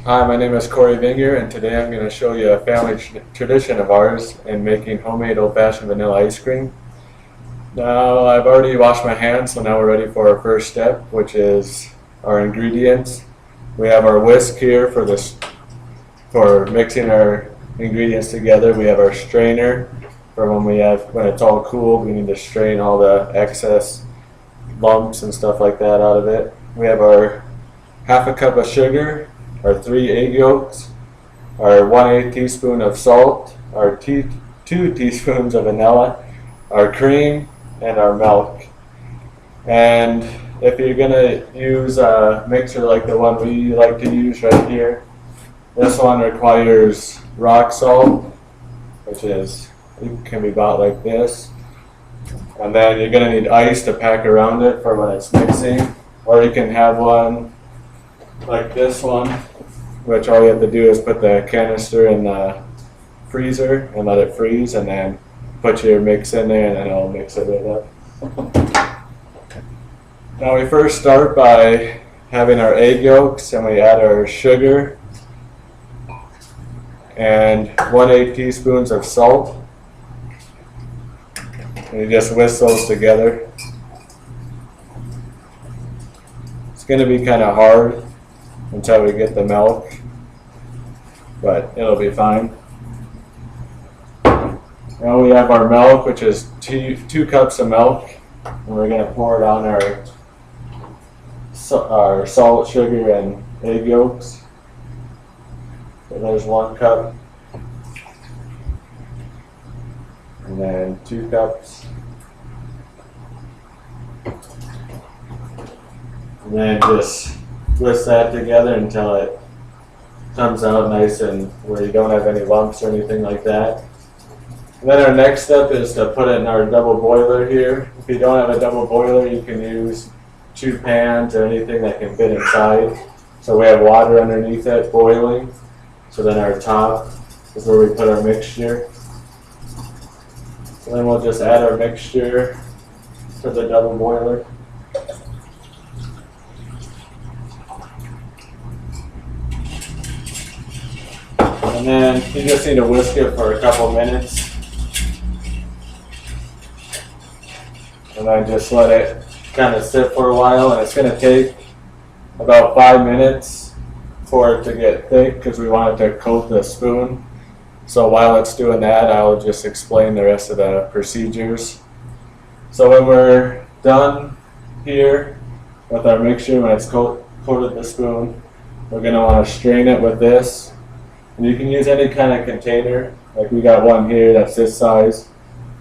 Hi, my name is Cory and today I'm going to show you a family tradition of ours in making homemade old-fashioned vanilla ice cream. Now, I've already washed my hands, so now we're ready for our first step, which is our ingredients. We have our whisk here for mixing our ingredients together. We have our strainer for when it's all cool. We need to strain all the excess lumps and stuff like that out of it. We have our half a cup of sugar, our 3 egg yolks, our 1/8 teaspoon of salt, our 2 teaspoons of vanilla, our cream, and our milk. And if you're going to use a mixer like the one we like to use right here, this one requires rock salt, which can be bought like this. And then you're going to need ice to pack around it for when it's mixing, or you can have one like this one, which all you have to do is put the canister in the freezer and let it freeze, and then put your mix in there and then it'll mix it right up. Now we first start by having our egg yolks, and we add our sugar and 1/8 teaspoons of salt, and you just whisk those together. It's going to be kind of hard until we get the milk, but it'll be fine. Now we have our milk, which is 2 cups of milk, and we're going to pour it on our salt, sugar, and egg yolks. So there's 1 cup, and then 2 cups, and then just whisk that together until it comes out nice and where you don't have any lumps or anything like that. And then our next step is to put it in our double boiler here. If you don't have a double boiler, you can use 2 pans or anything that can fit inside. So we have water underneath it boiling. So then our top is where we put our mixture. So then we'll just add our mixture to the double boiler. And then you just need to whisk it for a couple minutes. And then just let it kind of sit for a while. And it's going to take about 5 minutes for it to get thick because we want it to coat the spoon. So while it's doing that, I'll just explain the rest of the procedures. So when we're done here with our mixture, when it's coated the spoon, we're going to want to strain it with this. And you can use any kind of container, like we got one here that's this size,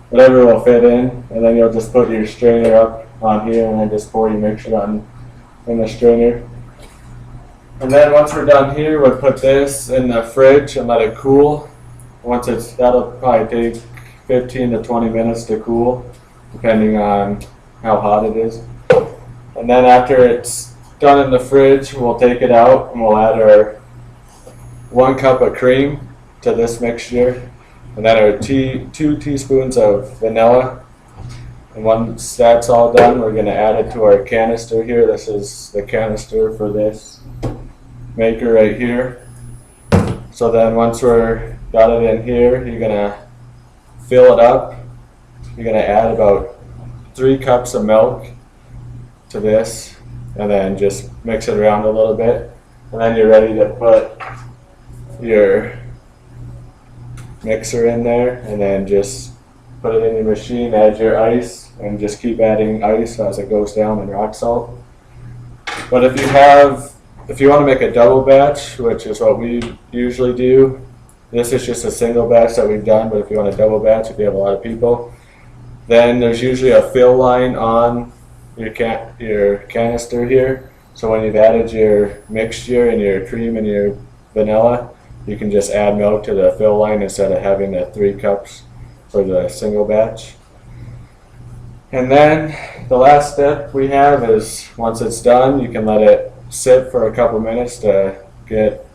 whatever will fit in, and then you'll just put your strainer up on here and then just pour your mixture in the strainer. And then once we're done here, we'll put this in the fridge and let it cool. That'll probably take 15 to 20 minutes to cool, depending on how hot it is. And then after it's done in the fridge, we'll take it out and we'll add our 1 cup of cream to this mixture, and then our 2 teaspoons of vanilla. And once that's all done, we're going to add it to our canister here. This is the canister for this maker right here. So then once we're got it in here, you're going to fill it up. You're going to add about 3 cups of milk to this, and then just mix it around a little bit. And then you're ready to put your mixer in there, and then just put it in your machine, add your ice, and just keep adding ice as it goes down, and rock salt. But if you want to make a double batch, which is what we usually do, this is just a single batch that we've done, but if you want a double batch, if you have a lot of people, then there's usually a fill line on your canister here. So when you've added your mixture and your cream and your vanilla, you can just add milk to the fill line instead of having the 3 cups for the single batch. And then the last step we have is, once it's done, you can let it sit for a couple minutes to get,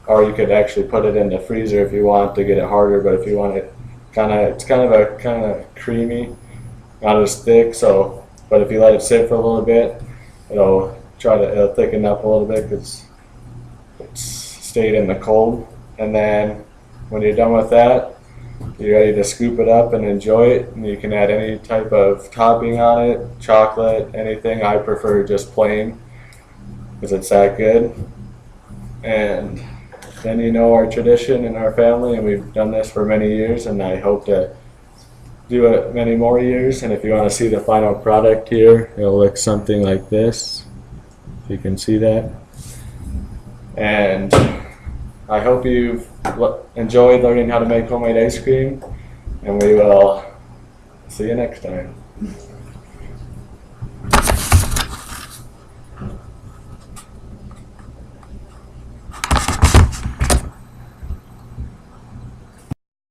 or you could actually put it in the freezer if you want to get it harder. But if you want it it's kind of creamy, not as thick. So, but if you let it sit for a little bit, it'll thicken up a little bit because it's stayed in the cold. And then when you're done with that, you're ready to scoop it up and enjoy it. And you can add any type of topping on it, chocolate, anything. I prefer just plain because it's that good. And then you know our tradition in our family, and we've done this for many years, and I hope to do it many more years. And if you want to see the final product here, it'll look something like this, if you can see that. And I hope you've enjoyed learning how to make homemade ice cream, and we will see you next time.